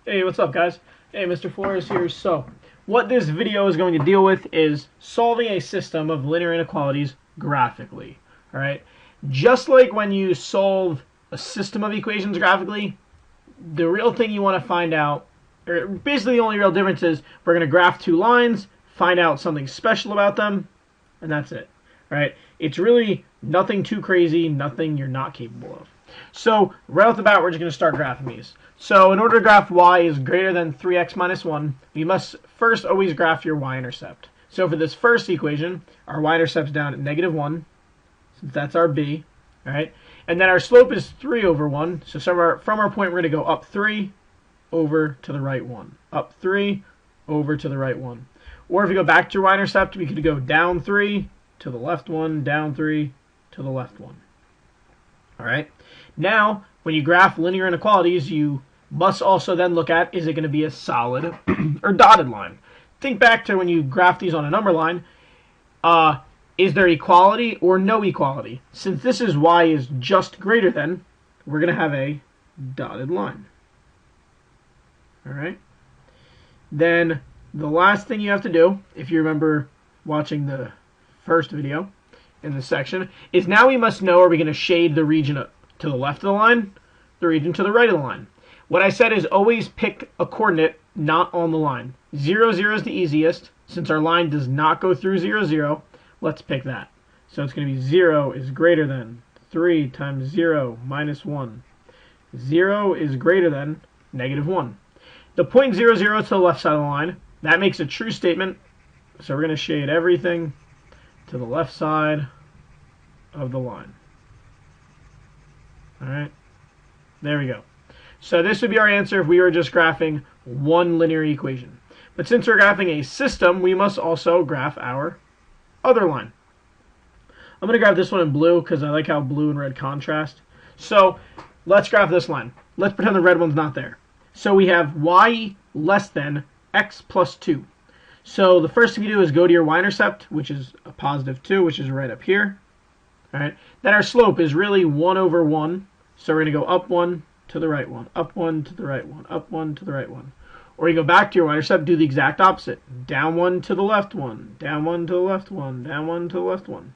Hey, what's up, guys? Hey, Mr. Flores here. So, what this video is going to deal with is solving a system of linear inequalities graphically. All right? Just like when you solve a system of equations graphically, the real thing you want to find out, or basically the only real difference is we're going to graph two lines, find out something special about them, and that's it. All right? It's really nothing too crazy, nothing you're not capable of. So right off the bat, we're just going to start graphing these. So in order to graph y is greater than 3x minus 1, we must first always graph your y-intercept. So for this first equation, our y-intercept's down at -1, since that's our b. All right? And then our slope is 3 over 1. So from our point, we're going to go up 3 over to the right 1. Up 3 over to the right 1. Or if we go back to your y-intercept, we could go down 3 to the left 1, down 3 to the left 1. All right? Now, when you graph linear inequalities, you must also then look at, is it going to be a solid or dotted line? Think back to when you graph these on a number line. Is there equality or no equality? Since this is y is just greater than, we're going to have a dotted line. All right? Then the last thing you have to do, if you remember watching the first video in this section, is now we must know, are we going to shade the region to the left of the line, the region to the right of the line. What I said is always pick a coordinate not on the line. 0, 0 is the easiest. Since our line does not go through 0, 0, let's pick that. So it's going to be 0 is greater than 3 times 0 minus 1. 0 is greater than -1. The point 0, 0 to the left side of the line, that makes a true statement. So we're going to shade everything to the left side of the line. All right, there we go. So this would be our answer if we were just graphing one linear equation. But since we're graphing a system, we must also graph our other line. I'm going to graph this one in blue because I like how blue and red contrast. So let's graph this line. Let's pretend the red one's not there. So we have y less than x plus 2. So the first thing you do is go to your y-intercept, which is a +2, which is right up here. All right. Then our slope is really 1 over 1. So we're going to go up 1 to the right 1, up 1 to the right 1, up 1 to the right 1. Or you go back to your y-intercept, do the exact opposite. Down 1 to the left 1, down 1 to the left 1, down 1 to the left 1.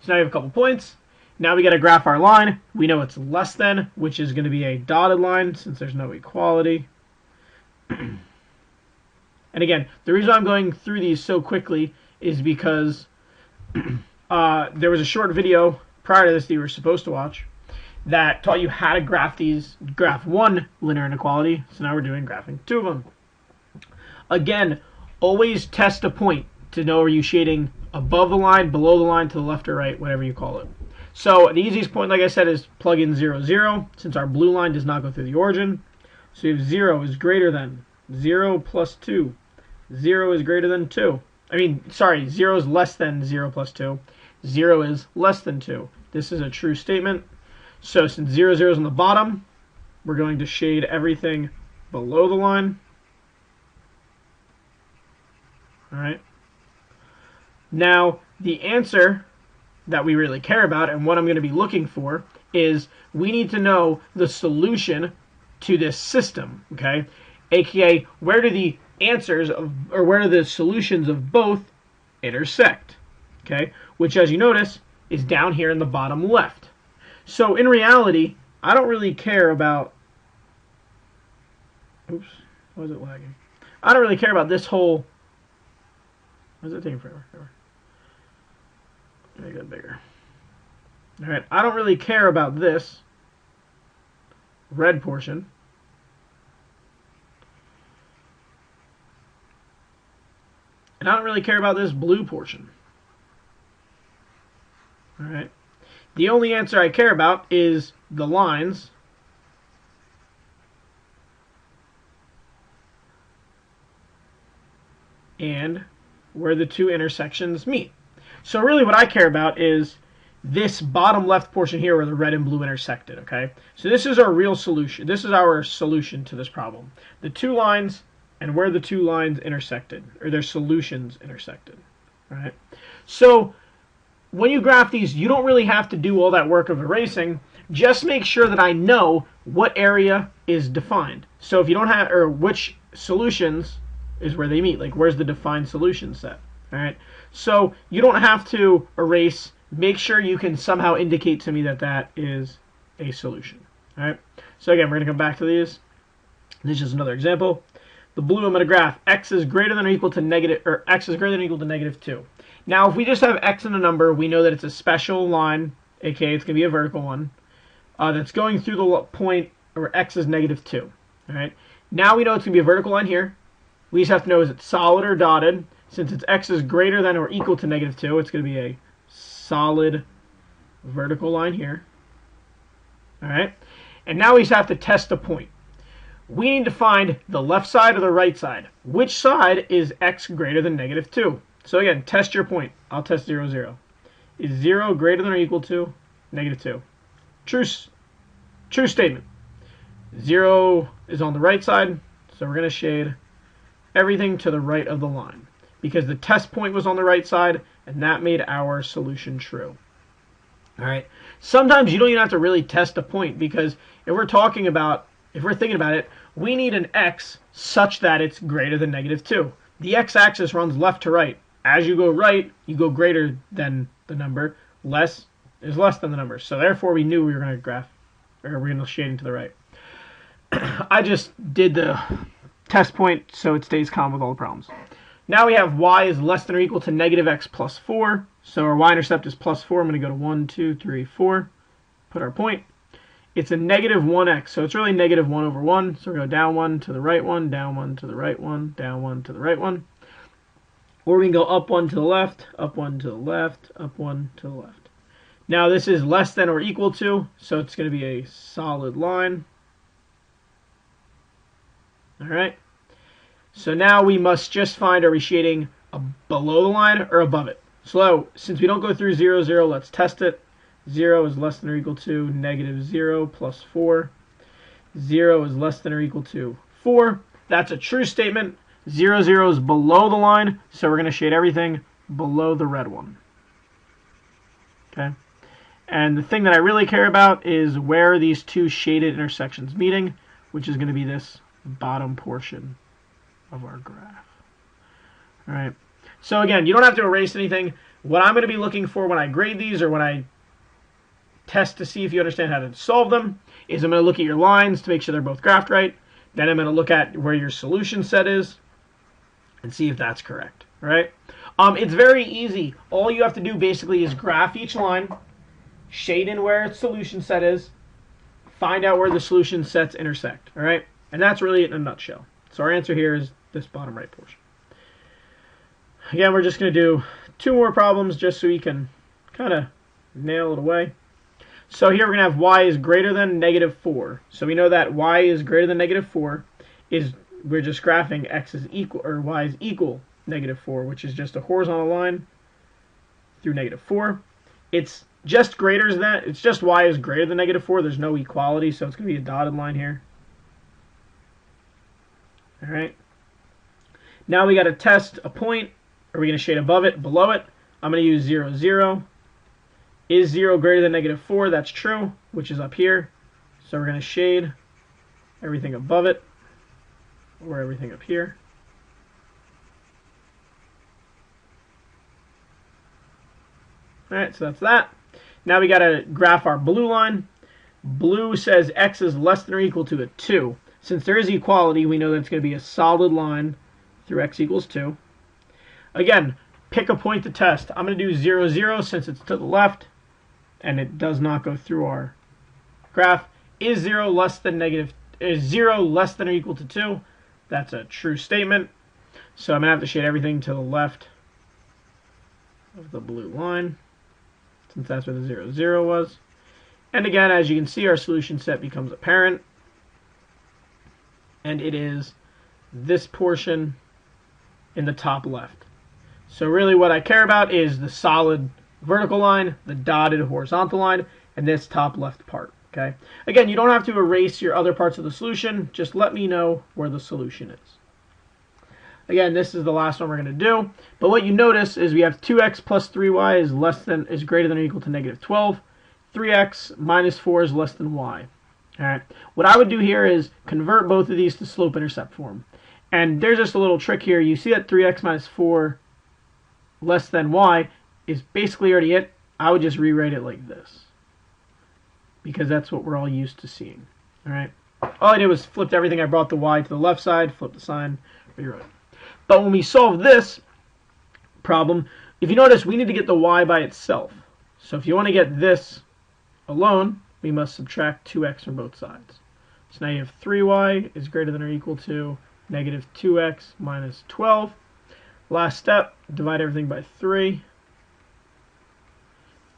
So now you have a couple points. Now we got to graph our line. We know it's less than, which is going to be a dotted line since there's no equality. And again, the reason I'm going through these so quickly is because there was a short video prior to this that you were supposed to watch that taught you how to graph one linear inequality. So now we're doing graphing two of them. Again, always test a point to know, are you shading above the line, below the line, to the left or right, whatever you call it. So the easiest point, like I said, is plug in 0, 0, since our blue line does not go through the origin. So if 0 is greater than 0 plus 2, 0 is greater than 2. 0 is less than 0 plus 2. 0 is less than 2. This is a true statement. So since 0, 0 is on the bottom, we're going to shade everything below the line. All right. Now, the answer that we really care about and what I'm going to be looking for is we need to know the solution to this system, okay? AKA, where do the answers of, or where do the solutions of both intersect, okay? Which, as you notice, is down here in the bottom left. So in reality, I don't really care about, oops, why is it lagging? I don't really care about this whole, why is it taking forever? Make that bigger. All right, I don't really care about this red portion. And I don't really care about this blue portion. All right. The only answer I care about is the lines and where the two intersections meet. So really what I care about is this bottom left portion here where the red and blue intersected, okay? So this is our real solution. This is our solution to this problem. The two lines and where the two lines intersected, or their solutions intersected, right? So when you graph these, you don't really have to do all that work of erasing just make sure that I know what area is defined. So if you don't have, or which solutions is where they meet, like where's the defined solution set. All right. So you don't have to erase. Make sure you can somehow indicate to me that that is a solution. All right. So again, we're going to come back to these. This is another example. The blue, I'm going to graph x is greater than or equal to negative, or x is greater than or equal to -2. Now, if we just have x in a number, we know that it's a special line, aka it's going to be a vertical one, that's going through the point where x is -2. All right. Now we know it's going to be a vertical line here. We just have to know is it solid or dotted. Since it's x is greater than or equal to -2, it's going to be a solid vertical line here. All right. And now we just have to test a point. We need to find the left side or the right side. Which side is x greater than -2? So again, test your point. I'll test 0, 0. Is 0 greater than or equal to -2? True statement. 0 is on the right side, so we're going to shade everything to the right of the line because the test point was on the right side, and that made our solution true. All right. Sometimes you don't even have to really test a point because if we're thinking about it, we need an x such that it's greater than -2. The x-axis runs left to right. As you go right, you go greater than the number. Less is less than the number. So therefore, we knew we were going to graph, or we're going to shade to the right. I just did the test point so it stays calm with all the problems. Now we have y is less than or equal to -x plus 4. So our y-intercept is plus 4. I'm going to go to 1, 2, 3, 4. Put our point. It's a -1x, so it's really -1 over 1. So we go down 1 to the right 1, down 1 to the right 1, down 1 to the right 1. Or we can go up 1 to the left, up 1 to the left, up 1 to the left. Now this is less than or equal to, so it's going to be a solid line. All right. So now we must just find, are we shading below the line or above it? So since we don't go through 0, 0, let's test it. 0 is less than or equal to -0 plus 4. 0 is less than or equal to 4. That's a true statement. 0, 0 is below the line, so we're going to shade everything below the red one. Okay. And the thing that I really care about is where are these two shaded intersections meeting, which is going to be this bottom portion of our graph. All right. So again, you don't have to erase anything. What I'm going to be looking for when I grade these or when I test to see if you understand how to solve them is I'm going to look at your lines to make sure they're both graphed right. Then I'm going to look at where your solution set is and see if that's correct. All right. It's very easy. All you have to do basically is graph each line, shade in where its solution set is, find out where the solution sets intersect. All right. And that's really it in a nutshell. So our answer here is this bottom right portion. Again, we're just going to do 2 more problems just so we can kind of nail it away. So here we're going to have y is greater than -4. So we know that y is greater than -4 is, we're just graphing x is equal, or y is equal -4, which is just a horizontal line through -4. It's just greater than that. It's just y is greater than -4. There's no equality, so it's going to be a dotted line here. All right. Now we got to test a point. Are we going to shade above it, below it? I'm going to use 0, 0. Is 0 greater than -4? That's true, which is up here. So we're going to shade everything above it, or everything up here. All right, so that's that. Now we got to graph our blue line. Blue says x is less than or equal to a 2. Since there is equality, we know that it's going to be a solid line through x equals 2. Again, pick a point to test. I'm going to do 0, 0 since it's to the left and it does not go through our graph. Is 0 less than or equal to 2? That's a true statement. So I'm going to have to shade everything to the left of the blue line since that's where the 0, 0 was. And again, as you can see, our solution set becomes apparent. And it is this portion in the top left. So really what I care about is the solid vertical line, the dotted horizontal line, and this top left part. Okay. Again, you don't have to erase your other parts of the solution. Just let me know where the solution is. Again, this is the last one we're going to do. But what you notice is we have 2x plus 3y is greater than or equal to -12. 3x minus 4 is less than y. All right. What I would do here is convert both of these to slope-intercept form. And there's just a little trick here. You see that 3x minus 4 less than y is basically already it. I would just rewrite it like this, because that's what we're all used to seeing. All right. All I did was flipped everything. I brought the y to the left side, flipped the sign, rewrote it. But when we solve this problem, if you notice, we need to get the y by itself. So if you want to get this alone, we must subtract 2x from both sides. So now you have 3y is greater than or equal to negative 2x minus 12. Last step, divide everything by 3.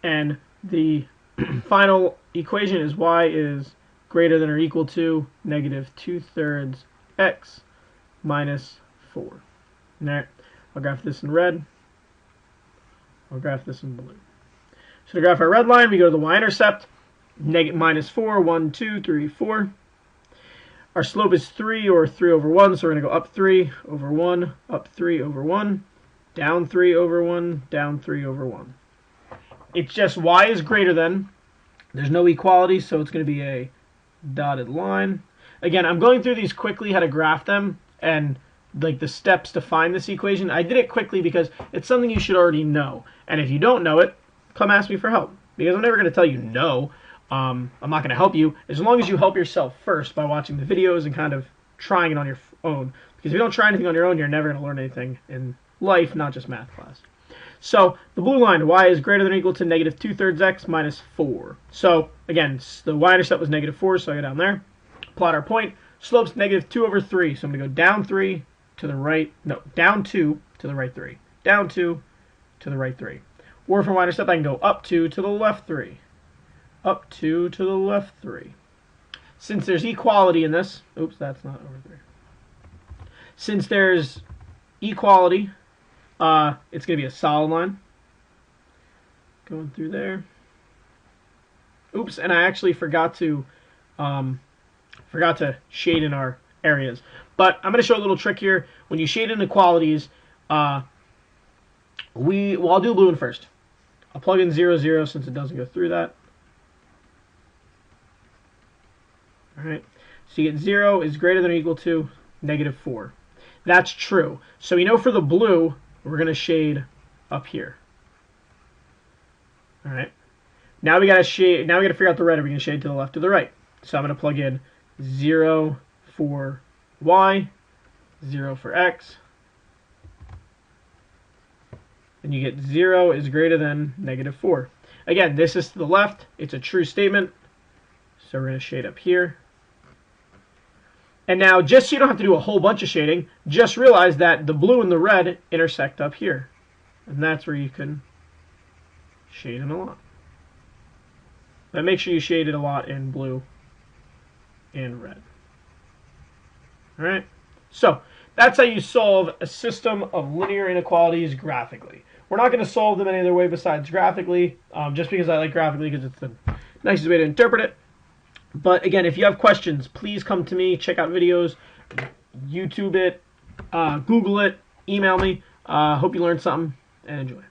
And the final equation is y is greater than or equal to negative 2/3 x minus 4. All right, I'll graph this in red. I'll graph this in blue. So to graph our red line, we go to the y-intercept, minus 4, 1, 2, 3, 4. Our slope is 3, or 3 over 1, so we're going to go up 3 over 1, up 3 over 1, down 3 over 1, down 3 over 1. It's just y is greater than. There's no equality, so it's going to be a dotted line. Again, I'm going through these quickly, how to graph them, and like the steps to find this equation. I did it quickly because it's something you should already know. And if you don't know it, come ask me for help, because I'm never going to tell you no. I'm not going to help you as long as you help yourself first by watching the videos and kind of trying it on your own. Because if you don't try anything on your own, you're never going to learn anything in life, not just math class. So the blue line, y is greater than or equal to negative 2/3 x minus 4. So again, the y-intercept was negative 4, so I go down there. Plot our point. Slope's negative 2 over 3. So I'm going to go down 3 to the right. No, down 2 to the right 3. Down 2 to the right 3. Or from y-intercept, I can go up 2 to the left 3. Up 2 to the left 3. Since there's equality in this, oops, that's not over 3. Since there's equality, it's going to be a solid line going through there. Oops, and I actually forgot to shade in our areas. But I'm going to show a little trick here. When you shade inequalities, I'll do blue one first. I'll plug in 0, 0 since it doesn't go through that. All right, so you get 0 is greater than or equal to negative 4. That's true. So we know for the blue, we're going to shade up here. All right. Now we got to shade. Now we got to figure out the red. Are we going to shade to the left or the right? So I'm going to plug in 0 for y, 0 for x, and you get 0 is greater than negative 4. Again, this is to the left. It's a true statement. So we're going to shade up here. And now, just so you don't have to do a whole bunch of shading, just realize that the blue and the red intersect up here. And that's where you can shade in a lot. But make sure you shade it a lot in blue and red. All right? So, that's how you solve a system of linear inequalities graphically. We're not going to solve them any other way besides graphically, just because I like graphically because it's the nicest way to interpret it. But again, if you have questions, please come to me, check out videos, YouTube it, Google it, email me. Hope you learned something, and enjoy.